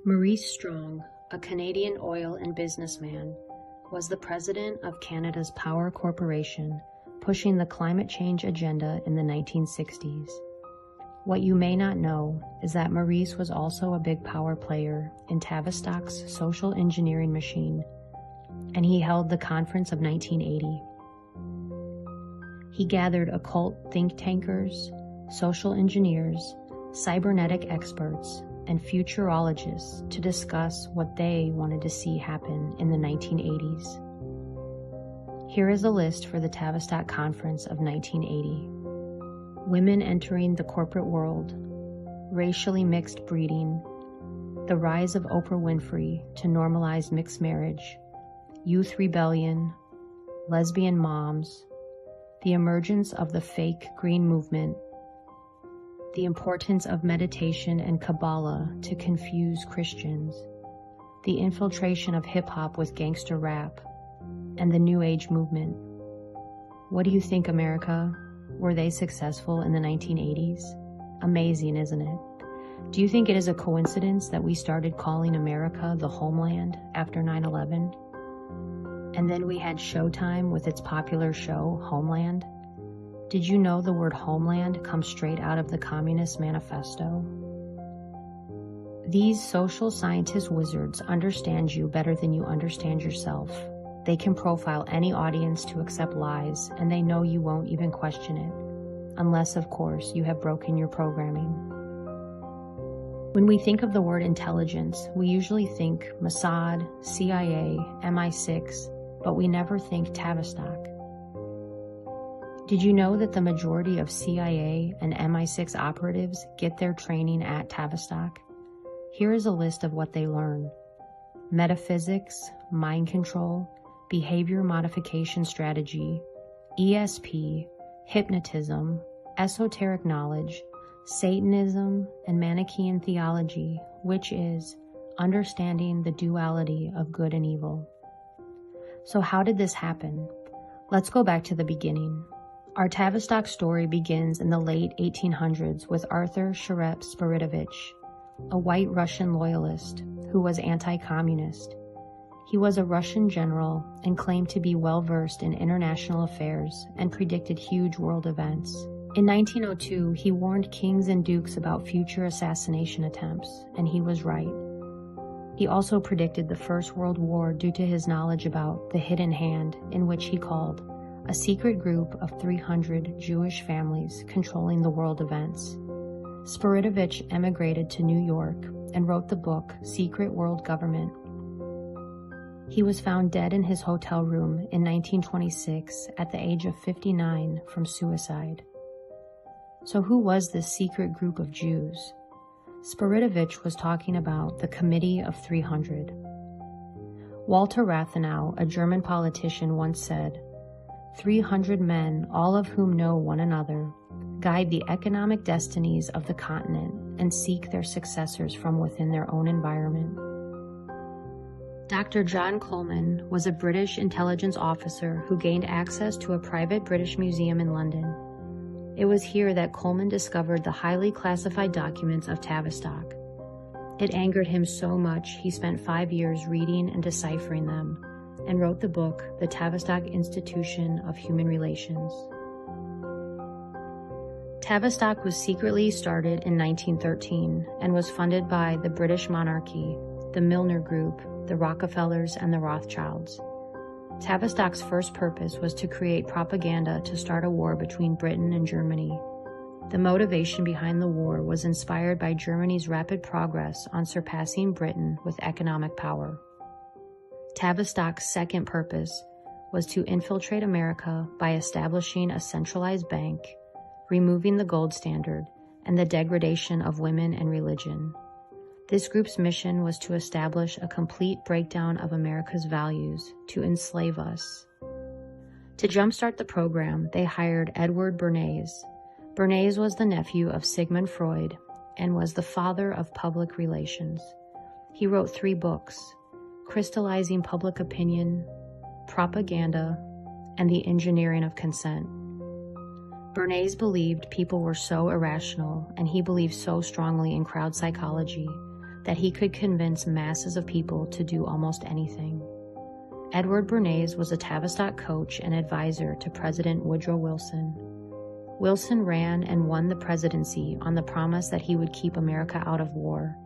Maurice Strong, a Canadian oil and businessman, was the president of Canada's Power Corporation, pushing the climate change agenda in the 1960s. What you may not know is that Maurice was also a big power player in Tavistock's social engineering machine, and he held the Conference of 1980. He gathered occult think tankers, social engineers, cybernetic experts, and futurologists to discuss what they wanted to see happen in the 1980s. Here is a list for the Tavistock Conference of 1980. Women entering the corporate world, racially mixed breeding, the rise of Oprah Winfrey to normalize mixed marriage, youth rebellion, lesbian moms, the emergence of the fake green movement, the importance of meditation and Kabbalah to confuse Christians, the infiltration of hip-hop with gangster rap, and the New Age movement. What do you think, America? Were they successful in the 1980s? Amazing, isn't it? Do you think it is a coincidence that we started calling America the homeland after 9/11? And then we had Showtime with its popular show, Homeland? Did you know the word homeland comes straight out of the Communist Manifesto? These social scientist wizards understand you better than you understand yourself. They can profile any audience to accept lies, and they know you won't even question it, unless, of course, you have broken your programming. When we think of the word intelligence, we usually think Mossad, CIA, MI6, but we never think Tavistock. Did you know that the majority of CIA and MI6 operatives get their training at Tavistock? Here is a list of what they learn: metaphysics, mind control, behavior modification strategy, ESP, hypnotism, esoteric knowledge, Satanism, and Manichaean theology, which is understanding the duality of good and evil. So how did this happen? Let's go back to the beginning. Our Tavistock story begins in the late 1800s with Arthur Sharep Spiridovich, a white Russian loyalist who was anti-communist. He was a Russian general and claimed to be well-versed in international affairs and predicted huge world events. In 1902, he warned kings and dukes about future assassination attempts, and he was right. He also predicted the First World War due to his knowledge about the hidden hand, in which he called a secret group of 300 Jewish families controlling the world events. Spiridovich emigrated to New York and wrote the book Secret World Government. He was found dead in his hotel room in 1926 at the age of 59 from suicide. So who was this secret group of Jews? Spiridovich was talking about the Committee of 300. Walter Rathenau, a German politician, once said, 300 men, all of whom know one another, guide the economic destinies of the continent and seek their successors from within their own environment. Dr. John Coleman was a British intelligence officer who gained access to a private British museum in London. It was here that Coleman discovered the highly classified documents of Tavistock. It angered him so much he spent 5 years reading and deciphering them, and wrote the book, The Tavistock Institution of Human Relations. Tavistock was secretly started in 1913 and was funded by the British monarchy, the Milner Group, the Rockefellers, and the Rothschilds. Tavistock's first purpose was to create propaganda to start a war between Britain and Germany. The motivation behind the war was inspired by Germany's rapid progress on surpassing Britain with economic power. Tavistock's second purpose was to infiltrate America by establishing a centralized bank, removing the gold standard, and the degradation of women and religion. This group's mission was to establish a complete breakdown of America's values to enslave us. To jumpstart the program, they hired Edward Bernays. Bernays was the nephew of Sigmund Freud and was the father of public relations. He wrote 3 books, Crystallizing Public Opinion, Propaganda, and The Engineering of Consent. Bernays believed people were so irrational, and he believed so strongly in crowd psychology, that he could convince masses of people to do almost anything. Edward Bernays was a Tavistock coach and advisor to President Woodrow Wilson. Wilson ran and won the presidency on the promise that he would keep America out of war.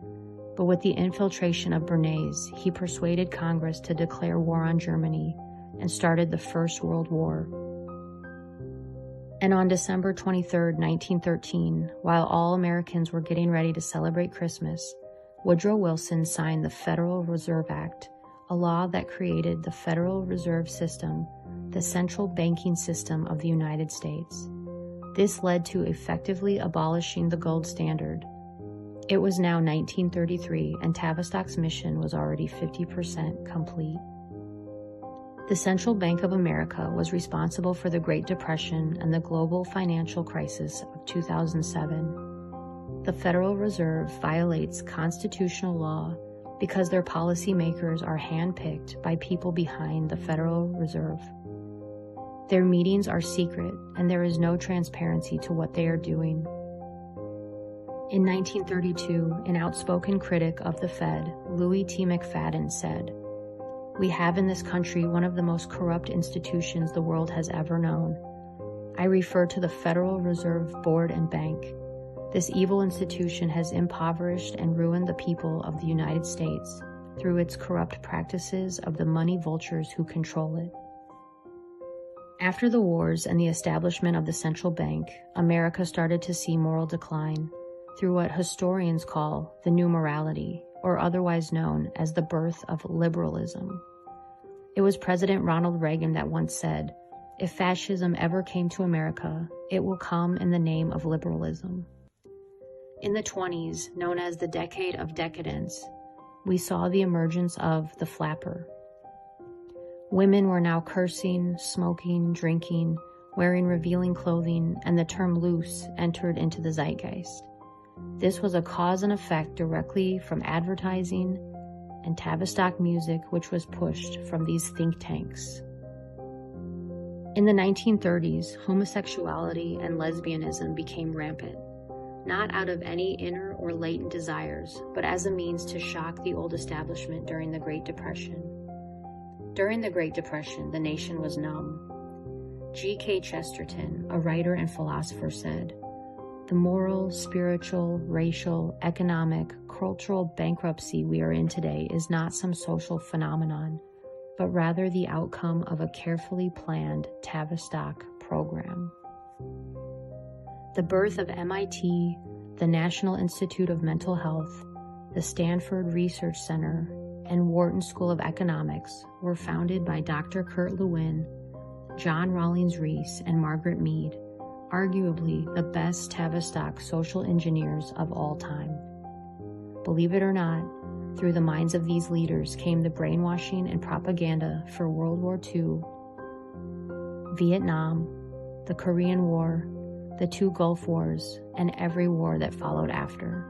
But with the infiltration of Bernays, he persuaded Congress to declare war on Germany and started the First World War. And on December 23, 1913, while all Americans were getting ready to celebrate Christmas, Woodrow Wilson signed the Federal Reserve Act, a law that created the Federal Reserve System, the central banking system of the United States. This led to effectively abolishing the gold standard. It was now 1933, and Tavistock's mission was already 50% complete. The Central Bank of America was responsible for the Great Depression and the global financial crisis of 2007. The Federal Reserve violates constitutional law because their policymakers are handpicked by people behind the Federal Reserve. Their meetings are secret, and there is no transparency to what they are doing. In 1932, an outspoken critic of the Fed, Louis T. McFadden, said, "We have in this country one of the most corrupt institutions the world has ever known. I refer to the Federal Reserve Board and Bank. This evil institution has impoverished and ruined the people of the United States through its corrupt practices of the money vultures who control it." After the wars and the establishment of the central bank, America started to see moral decline through what historians call the New Morality, or otherwise known as the birth of liberalism. It was President Ronald Reagan that once said, "If fascism ever came to America, it will come in the name of liberalism." In the 20s, known as the Decade of Decadence, we saw the emergence of the flapper. Women were now cursing, smoking, drinking, wearing revealing clothing, and the term loose entered into the zeitgeist. This was a cause and effect directly from advertising and Tavistock music, which was pushed from these think tanks. In the 1930s, homosexuality and lesbianism became rampant, not out of any inner or latent desires, but as a means to shock the old establishment during the Great Depression. During the Great Depression, the nation was numb. G.K. Chesterton, a writer and philosopher, said, "The moral, spiritual, racial, economic, cultural bankruptcy we are in today is not some social phenomenon, but rather the outcome of a carefully planned Tavistock program." The birth of MIT, the National Institute of Mental Health, the Stanford Research Center, and Wharton School of Economics were founded by Dr. Kurt Lewin, John Rawlings Rees, and Margaret Mead, arguably the best Tavistock social engineers of all time. Believe it or not, through the minds of these leaders came the brainwashing and propaganda for World War II, Vietnam, the Korean War, the 2 Gulf Wars, and every war that followed after.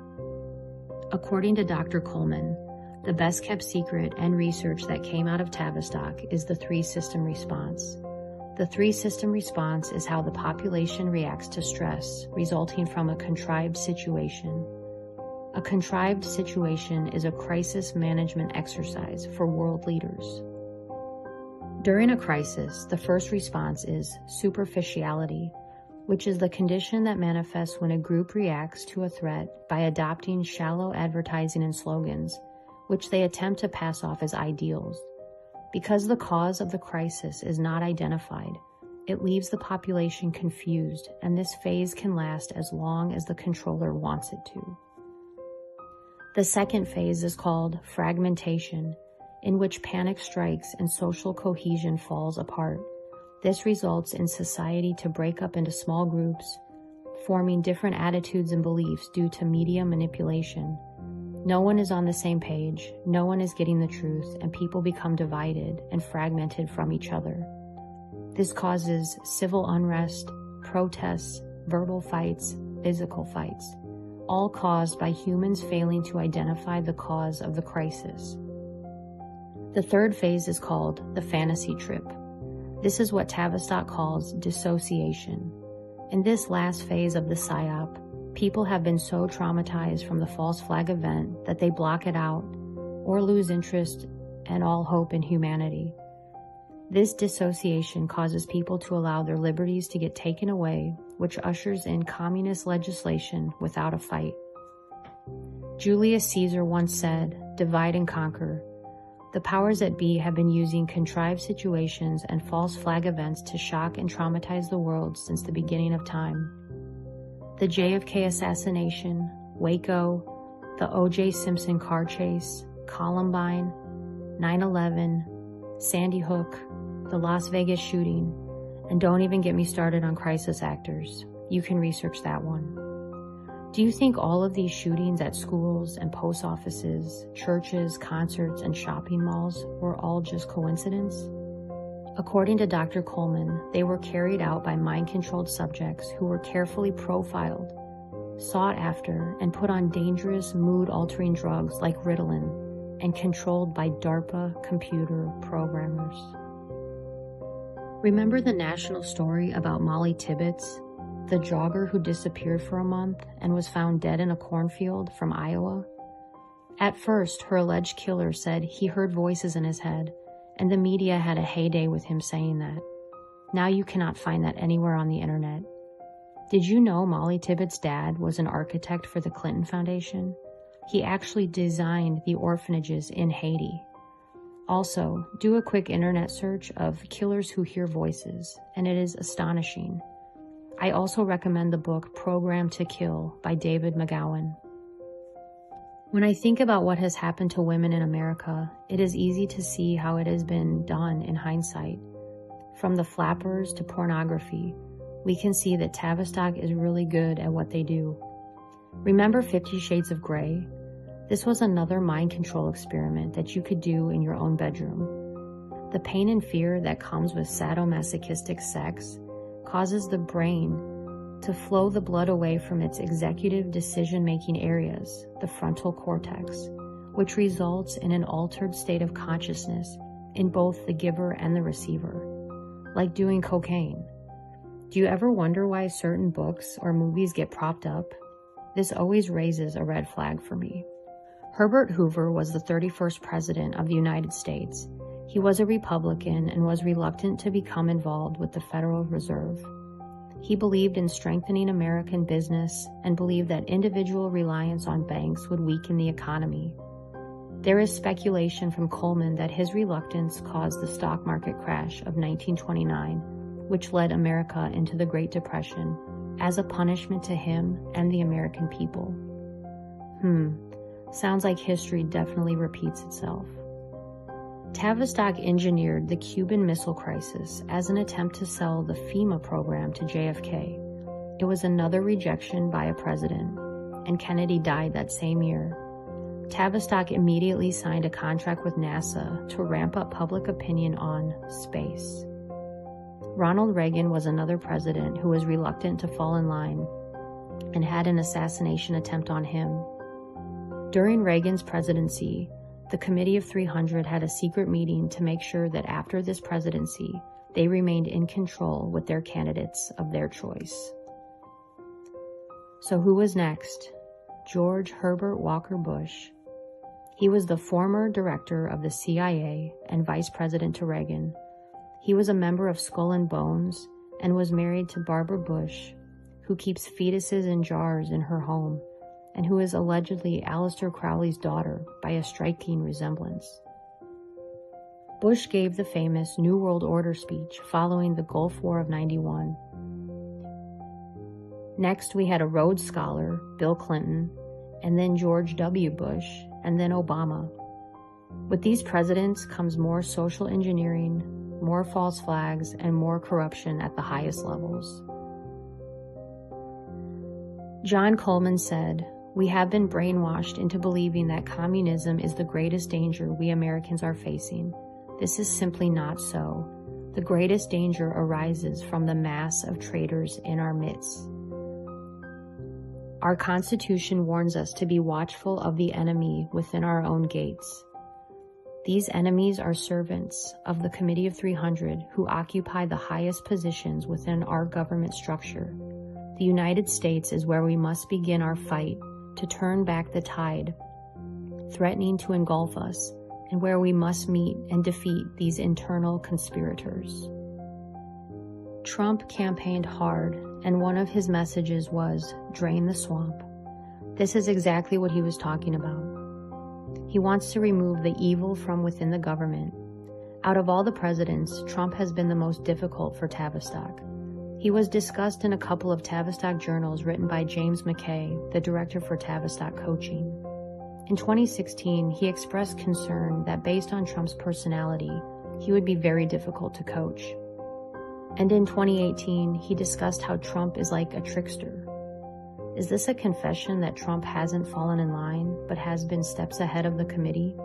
According to Dr. Coleman, the best kept secret and research that came out of Tavistock is the 3-system response. The 3-system response is how the population reacts to stress resulting from a contrived situation. A contrived situation is a crisis management exercise for world leaders. During a crisis, the first response is superficiality, which is the condition that manifests when a group reacts to a threat by adopting shallow advertising and slogans, which they attempt to pass off as ideals. Because the cause of the crisis is not identified, it leaves the population confused, and this phase can last as long as the controller wants it to. The second phase is called fragmentation, in which panic strikes and social cohesion falls apart. This results in society to break up into small groups, forming different attitudes and beliefs due to media manipulation. No one is on the same page, no one is getting the truth, and people become divided and fragmented from each other. This causes civil unrest, protests, verbal fights, physical fights, all caused by humans failing to identify the cause of the crisis. The third phase is called the fantasy trip. This is what Tavistock calls dissociation. In this last phase of the PSYOP, People have been so traumatized from the false flag event that they block it out or lose interest and all hope in humanity. This dissociation causes people to allow their liberties to get taken away, which ushers in communist legislation without a fight. Julius Caesar once said, "Divide and conquer." The powers that be have been using contrived situations and false flag events to shock and traumatize the world since the beginning of time. The JFK assassination, Waco, the O.J. Simpson car chase, Columbine, 9/11, Sandy Hook, the Las Vegas shooting, and don't even get me started on crisis actors. You can research that one. Do you think all of these shootings at schools and post offices, churches, concerts, and shopping malls were all just coincidence? According to Dr. Coleman, they were carried out by mind-controlled subjects who were carefully profiled, sought after, and put on dangerous mood-altering drugs like Ritalin, and controlled by DARPA computer programmers. Remember the national story about Molly Tibbetts, the jogger who disappeared for a month and was found dead in a cornfield from Iowa? At first, her alleged killer said he heard voices in his head, and the media had a heyday with him saying that. Now you cannot find that anywhere on the internet. Did you know Molly Tibbetts' dad was an architect for the Clinton Foundation? He actually designed the orphanages in Haiti. Also, do a quick internet search of killers who hear voices, and it is astonishing. I also recommend the book Program to Kill by David McGowan. When I think about what has happened to women in America, it is easy to see how it has been done in hindsight. From the flappers to pornography, we can see that Tavistock is really good at what they do. Remember 50 Shades of Grey? This was another mind control experiment that you could do in your own bedroom. The pain and fear that comes with sadomasochistic sex causes the brain to flow the blood away from its executive decision-making areas, the frontal cortex, which results in an altered state of consciousness in both the giver and the receiver, like doing cocaine. Do you ever wonder why certain books or movies get propped up? This always raises a red flag for me. Herbert Hoover was the 31st president of the United States. He was a Republican and was reluctant to become involved with the Federal Reserve. He believed in strengthening American business and believed that individual reliance on banks would weaken the economy. There is speculation from Coleman that his reluctance caused the stock market crash of 1929, which led America into the Great Depression, as a punishment to him and the American people. Sounds like history definitely repeats itself. Tavistock engineered the Cuban Missile Crisis as an attempt to sell the FEMA program to JFK. It was another rejection by a president, and Kennedy died that same year. Tavistock immediately signed a contract with NASA to ramp up public opinion on space. Ronald Reagan was another president who was reluctant to fall in line and had an assassination attempt on him. During Reagan's presidency, the Committee of 300 had a secret meeting to make sure that after this presidency, they remained in control with their candidates of their choice. So who was next? George Herbert Walker Bush. He was the former director of the CIA and vice president to Reagan. He was a member of Skull and Bones and was married to Barbara Bush, who keeps fetuses in jars in her home, and who is allegedly Aleister Crowley's daughter by a striking resemblance. Bush gave the famous New World Order speech following the Gulf War of '91. Next, we had a Rhodes Scholar, Bill Clinton, and then George W. Bush, and then Obama. With these presidents comes more social engineering, more false flags, and more corruption at the highest levels. John Coleman said, "We have been brainwashed into believing that communism is the greatest danger we Americans are facing. This is simply not so. The greatest danger arises from the mass of traitors in our midst. Our Constitution warns us to be watchful of the enemy within our own gates. These enemies are servants of the Committee of 300 who occupy the highest positions within our government structure. The United States is where we must begin our fight to turn back the tide, threatening to engulf us, and where we must meet and defeat these internal conspirators. Trump campaigned hard, and one of his messages was, "Drain the swamp." This is exactly what he was talking about. He wants to remove the evil from within the government. Out of all the presidents, Trump has been the most difficult for Tavistock. He was discussed in a couple of Tavistock journals written by James McKay, the director for Tavistock Coaching. In 2016, he expressed concern that based on Trump's personality, he would be very difficult to coach. And in 2018, he discussed how Trump is like a trickster. Is this a confession that Trump hasn't fallen in line, but has been steps ahead of the committee?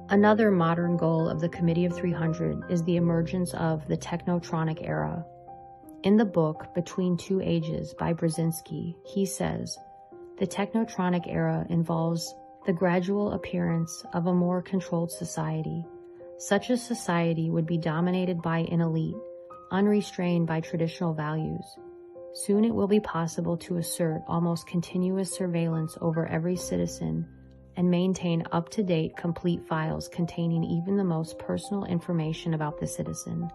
Another modern goal of the Committee of 300 is the emergence of the technotronic era. In the book, Between Two Ages by Brzezinski, he says, the technotronic era involves the gradual appearance of a more controlled society. Such a society would be dominated by an elite, unrestrained by traditional values. Soon it will be possible to assert almost continuous surveillance over every citizen and maintain up-to-date complete files containing even the most personal information about the citizen.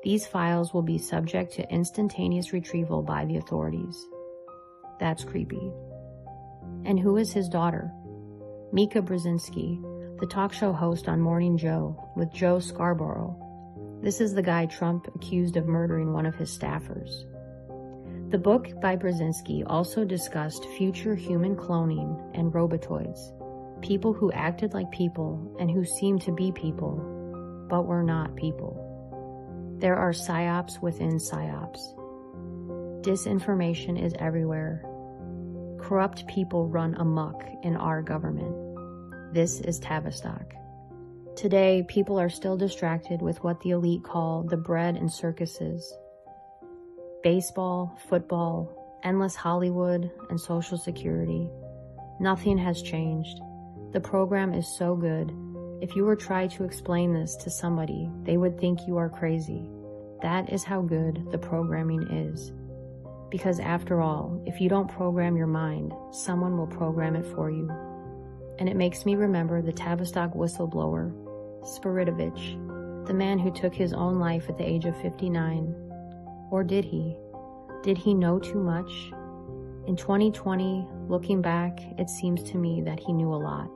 These files will be subject to instantaneous retrieval by the authorities. That's creepy. And who is his daughter? Mika Brzezinski, the talk show host on Morning Joe with Joe Scarborough. This is the guy Trump accused of murdering one of his staffers. The book by Brzezinski also discussed future human cloning and robotoids, people who acted like people and who seemed to be people, but were not people. There are psyops within psyops. Disinformation is everywhere. Corrupt people run amok in our government. This is Tavistock. Today, people are still distracted with what the elite call the bread and circuses. Baseball, football, endless Hollywood, and Social Security. Nothing has changed. The program is so good. If you were to try to explain this to somebody, they would think you are crazy. That is how good the programming is. Because after all, if you don't program your mind, someone will program it for you. And it makes me remember the Tavistock whistleblower, Spiridovich, the man who took his own life at the age of 59. Or did he? Did he know too much? In 2020, looking back, it seems to me that he knew a lot.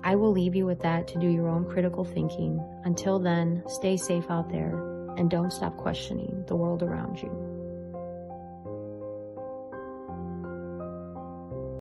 I will leave you with that to do your own critical thinking. Until then, stay safe out there and don't stop questioning the world around you.